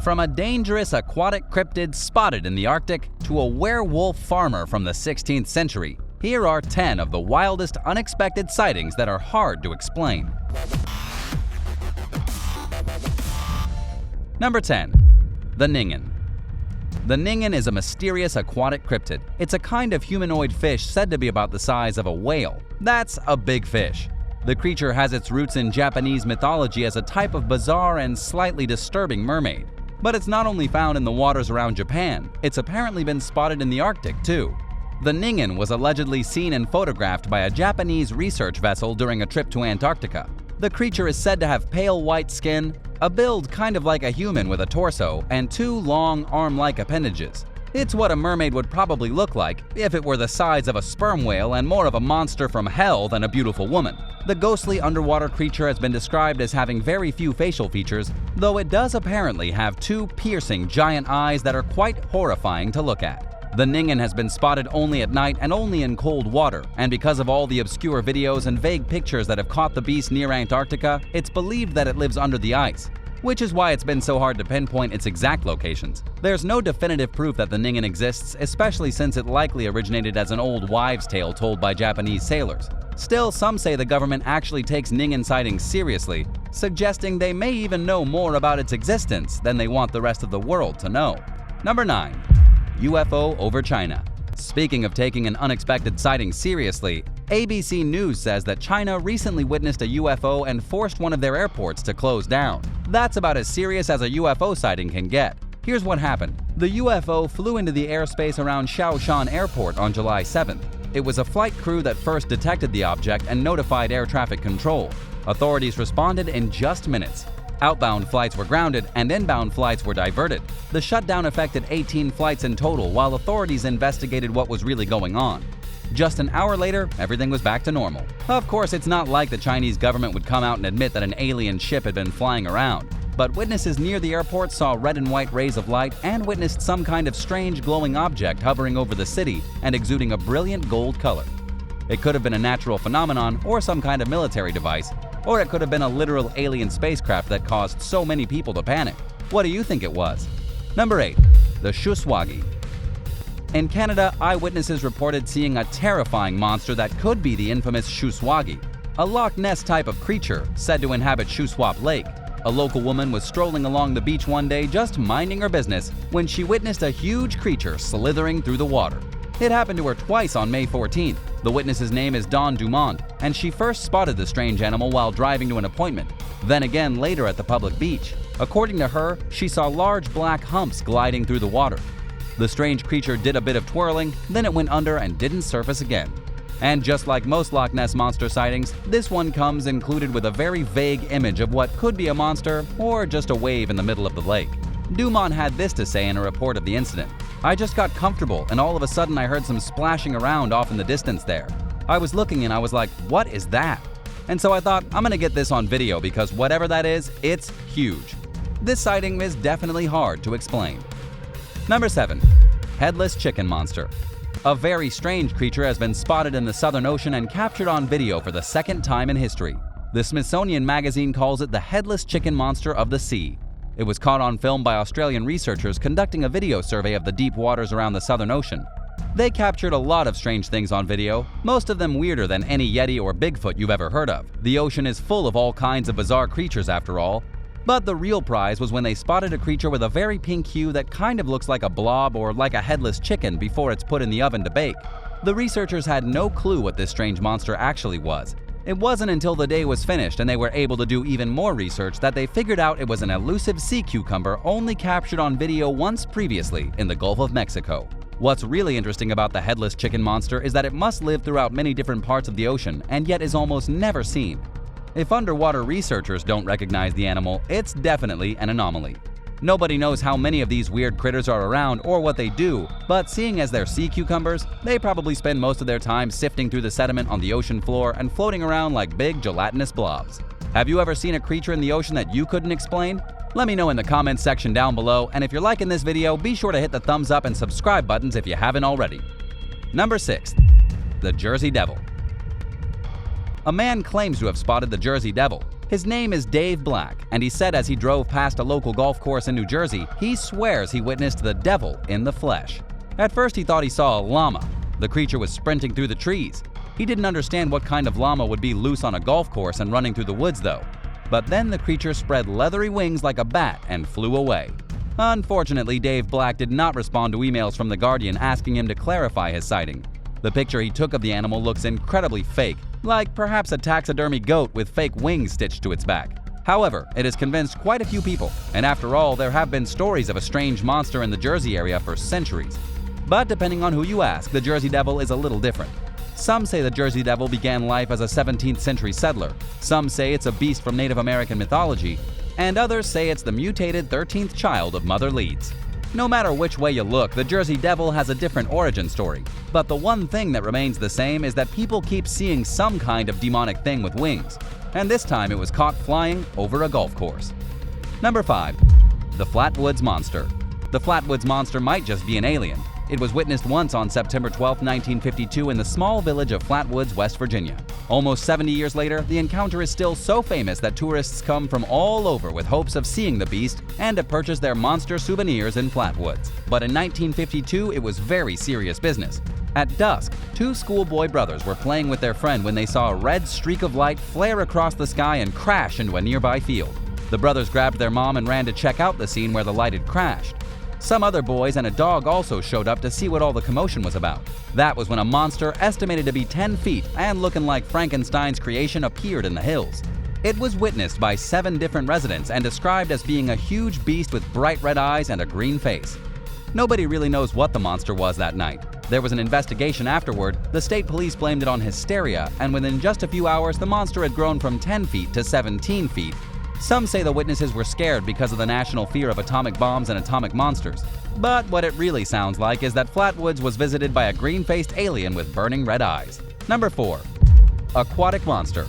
From a dangerous aquatic cryptid spotted in the Arctic to a werewolf farmer from the 16th century, here are 10 of the wildest unexpected sightings that are hard to explain. Number 10. The NINGEN. The NINGEN is a mysterious aquatic cryptid. It's a kind of humanoid fish said to be about the size of a whale. That's a big fish. The creature has its roots in Japanese mythology as a type of bizarre and slightly disturbing mermaid. But it's not only found in the waters around Japan, it's apparently been spotted in the Arctic too. The NINGEN was allegedly seen and photographed by a Japanese research vessel during a trip to Antarctica. The creature is said to have pale white skin, a build kind of like a human with a torso, and 2 long arm-like appendages. It's what a mermaid would probably look like if it were the size of a sperm whale and more of a monster from hell than a beautiful woman. The ghostly underwater creature has been described as having very few facial features, though it does apparently have 2 piercing giant eyes that are quite horrifying to look at. The NINGEN has been spotted only at night and only in cold water, and because of all the obscure videos and vague pictures that have caught the beast near Antarctica, it's believed that it lives under the ice, which is why it's been so hard to pinpoint its exact locations. There's no definitive proof that the NINGEN exists, especially since it likely originated as an old wives' tale told by Japanese sailors. Still, some say the government actually takes NINGEN sightings seriously, suggesting they may even know more about its existence than they want the rest of the world to know. Number 9. UFO over China. Speaking of taking an unexpected sighting seriously, ABC News says that China recently witnessed a UFO and forced one of their airports to close down. That's about as serious as a UFO sighting can get. Here's what happened. The UFO flew into the airspace around Shaoshan Airport on July 7th. It was a flight crew that first detected the object and notified air traffic control. Authorities responded in just minutes. Outbound flights were grounded and inbound flights were diverted. The shutdown affected 18 flights in total while authorities investigated what was really going on. Just an hour later, everything was back to normal. Of course, it's not like the Chinese government would come out and admit that an alien ship had been flying around. But witnesses near the airport saw red and white rays of light and witnessed some kind of strange glowing object hovering over the city and exuding a brilliant gold color. It could have been a natural phenomenon or some kind of military device, or it could have been a literal alien spacecraft that caused so many people to panic. What do you think it was? Number 8. The SHUSWAGGI. In Canada, eyewitnesses reported seeing a terrifying monster that could be the infamous SHUSWAGGI, a Loch Ness type of creature said to inhabit Shuswap Lake. A local woman was strolling along the beach one day just minding her business when she witnessed a huge creature slithering through the water. It happened to her twice on May 14th. The witness's name is Dawn Dumont, and she first spotted the strange animal while driving to an appointment, then again later at the public beach. According to her, she saw large black humps gliding through the water. The strange creature did a bit of twirling, then it went under and didn't surface again. And just like most Loch Ness monster sightings, this one comes included with a very vague image of what could be a monster or just a wave in the middle of the lake. Dumont had this to say in a report of the incident. "I just got comfortable and all of a sudden I heard some splashing around off in the distance there. I was looking and I was like, what is that? And so I thought, I'm gonna get this on video because whatever that is, it's huge." This sighting is definitely hard to explain. Number 7. Headless chicken monster. A very strange creature has been spotted in the Southern Ocean and captured on video for the second time in history. The Smithsonian Magazine calls it the headless chicken monster of the sea. It was caught on film by Australian researchers conducting a video survey of the deep waters around the Southern Ocean. They captured a lot of strange things on video, most of them weirder than any Yeti or Bigfoot you've ever heard of. The ocean is full of all kinds of bizarre creatures after all. But the real prize was when they spotted a creature with a very pink hue that kind of looks like a blob or like a headless chicken before it's put in the oven to bake. The researchers had no clue what this strange monster actually was. It wasn't until the day was finished and they were able to do even more research that they figured out it was an elusive sea cucumber only captured on video once previously in the Gulf of Mexico. What's really interesting about the headless chicken monster is that it must live throughout many different parts of the ocean and yet is almost never seen. If underwater researchers don't recognize the animal, it's definitely an anomaly. Nobody knows how many of these weird critters are around or what they do, but seeing as they're sea cucumbers, they probably spend most of their time sifting through the sediment on the ocean floor and floating around like big gelatinous blobs. Have you ever seen a creature in the ocean that you couldn't explain? Let me know in the comments section down below, and if you're liking this video, be sure to hit the thumbs up and subscribe buttons if you haven't already. Number 6. The Jersey Devil. A man claims to have spotted the Jersey Devil. His name is Dave Black, and he said as he drove past a local golf course in New Jersey, he swears he witnessed the devil in the flesh. At first he thought he saw a llama. The creature was sprinting through the trees. He didn't understand what kind of llama would be loose on a golf course and running through the woods though. But then the creature spread leathery wings like a bat and flew away. Unfortunately, Dave Black did not respond to emails from The Guardian asking him to clarify his sighting. The picture he took of the animal looks incredibly fake, like perhaps a taxidermy goat with fake wings stitched to its back. However, it has convinced quite a few people, and after all, there have been stories of a strange monster in the Jersey area for centuries. But depending on who you ask, the Jersey Devil is a little different. Some say the Jersey Devil began life as a 17th century settler, some say it's a beast from Native American mythology, and others say it's the mutated 13th child of Mother Leeds. No matter which way you look, the Jersey Devil has a different origin story. But the one thing that remains the same is that people keep seeing some kind of demonic thing with wings. And this time it was caught flying over a golf course. Number 5. The Flatwoods Monster. The Flatwoods Monster might just be an alien. It was witnessed once on September 12, 1952 in the small village of Flatwoods, West Virginia. Almost 70 years later, the encounter is still so famous that tourists come from all over with hopes of seeing the beast and to purchase their monster souvenirs in Flatwoods. But in 1952, it was very serious business. At dusk, two schoolboy brothers were playing with their friend when they saw a red streak of light flare across the sky and crash into a nearby field. The brothers grabbed their mom and ran to check out the scene where the light had crashed. Some other boys and a dog also showed up to see what all the commotion was about. That was when a monster estimated to be 10 feet and looking like Frankenstein's creation appeared in the hills. It was witnessed by 7 different residents and described as being a huge beast with bright red eyes and a green face. Nobody really knows what the monster was that night. There was an investigation afterward. The state police blamed it on hysteria, and within just a few hours, the monster had grown from 10 feet to 17 feet. Some say the witnesses were scared because of the national fear of atomic bombs and atomic monsters. But what it really sounds like is that Flatwoods was visited by a green-faced alien with burning red eyes. Number 4. Aquatic Monster.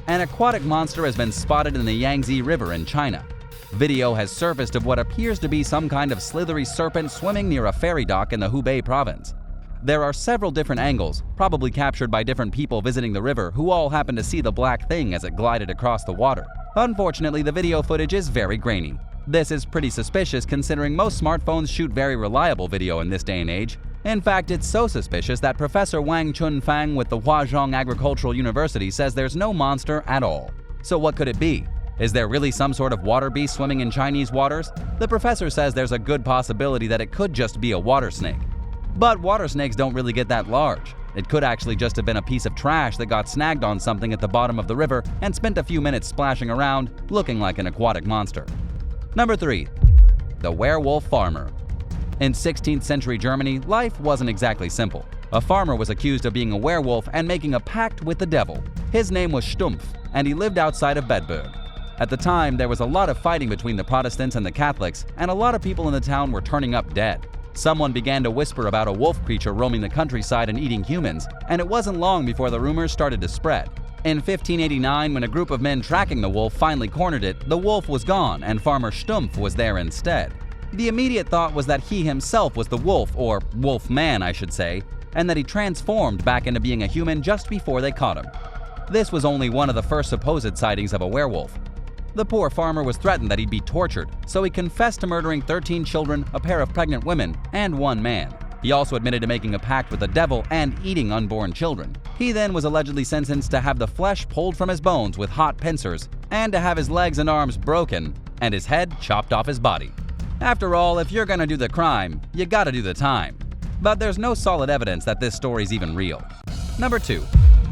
An aquatic monster has been spotted in the Yangtze River in China. Video has surfaced of what appears to be some kind of slithery serpent swimming near a ferry dock in the Hubei province. There are several different angles, probably captured by different people visiting the river who all happened to see the black thing as it glided across the water. Unfortunately, the video footage is very grainy. This is pretty suspicious considering most smartphones shoot very reliable video in this day and age. In fact, it's so suspicious that Professor Wang Chunfang with the Huazhong Agricultural University says there's no monster at all. So what could it be? Is there really some sort of water beast swimming in Chinese waters? The professor says there's a good possibility that it could just be a water snake. But water snakes don't really get that large. It could actually just have been a piece of trash that got snagged on something at the bottom of the river and spent a few minutes splashing around, looking like an aquatic monster. Number 3. The Werewolf Farmer. In 16th century Germany, life wasn't exactly simple. A farmer was accused of being a werewolf and making a pact with the devil. His name was Stumpf, and he lived outside of Bedburg. At the time, there was a lot of fighting between the Protestants and the Catholics, and a lot of people in the town were turning up dead. Someone began to whisper about a wolf creature roaming the countryside and eating humans, and it wasn't long before the rumors started to spread. In 1589, when a group of men tracking the wolf finally cornered it, the wolf was gone and Farmer Stumpf was there instead. The immediate thought was that he himself was the wolf, or wolf man I should say, and that he transformed back into being a human just before they caught him. This was only one of the first supposed sightings of a werewolf. The poor farmer was threatened that he'd be tortured, so he confessed to murdering 13 children, a pair of pregnant women, and 1 man. He also admitted to making a pact with the devil and eating unborn children. He then was allegedly sentenced to have the flesh pulled from his bones with hot pincers, and to have his legs and arms broken, and his head chopped off his body. After all, if you're gonna do the crime, you gotta do the time. But there's no solid evidence that this story's even real. Number 2.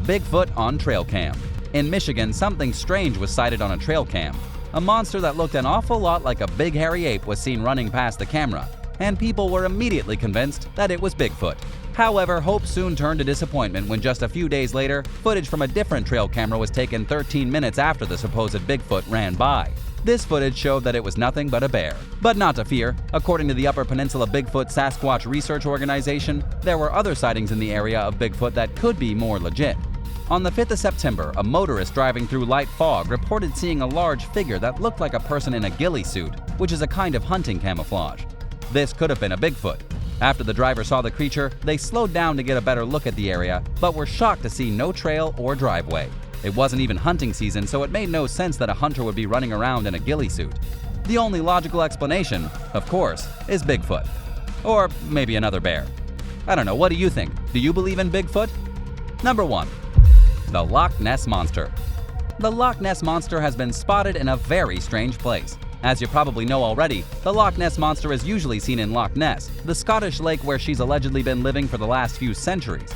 Bigfoot on trail cam. In Michigan, something strange was sighted on a trail cam. A monster that looked an awful lot like a big hairy ape was seen running past the camera, and people were immediately convinced that it was Bigfoot. However, hope soon turned to disappointment when just a few days later, footage from a different trail camera was taken 13 minutes after the supposed Bigfoot ran by. This footage showed that it was nothing but a bear. But not to fear, according to the Upper Peninsula Bigfoot Sasquatch Research Organization, there were other sightings in the area of Bigfoot that could be more legit. On the 5th of September, a motorist driving through light fog reported seeing a large figure that looked like a person in a ghillie suit, which is a kind of hunting camouflage. This could have been a Bigfoot. After the driver saw the creature, they slowed down to get a better look at the area, but were shocked to see no trail or driveway. It wasn't even hunting season, so it made no sense that a hunter would be running around in a ghillie suit. The only logical explanation, of course, is Bigfoot. Or maybe another bear. I don't know, what do you think? Do you believe in Bigfoot? Number 1. The Loch Ness Monster. The Loch Ness Monster has been spotted in a very strange place. As you probably know already, the Loch Ness Monster is usually seen in Loch Ness, the Scottish lake where she's allegedly been living for the last few centuries.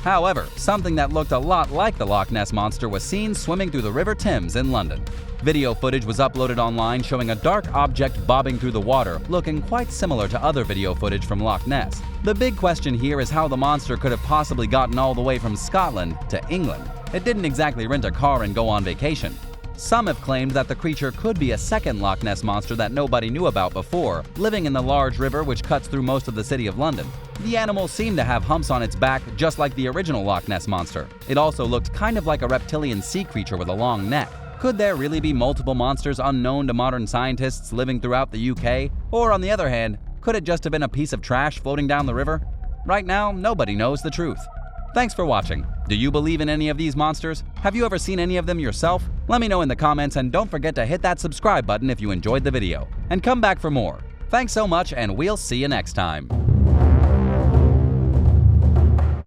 However, something that looked a lot like the Loch Ness Monster was seen swimming through the River Thames in London. Video footage was uploaded online showing a dark object bobbing through the water, looking quite similar to other video footage from Loch Ness. The big question here is how the monster could have possibly gotten all the way from Scotland to England. It didn't exactly rent a car and go on vacation. Some have claimed that the creature could be a second Loch Ness Monster that nobody knew about before, living in the large river which cuts through most of the city of London. The animal seemed to have humps on its back just like the original Loch Ness Monster. It also looked kind of like a reptilian sea creature with a long neck. Could there really be multiple monsters unknown to modern scientists living throughout the UK? Or on the other hand, could it just have been a piece of trash floating down the river? Right now, nobody knows the truth. Thanks for watching. Do you believe in any of these monsters? Have you ever seen any of them yourself? Let me know in the comments, and don't forget to hit that subscribe button if you enjoyed the video. And come back for more. Thanks so much, and we'll see you next time.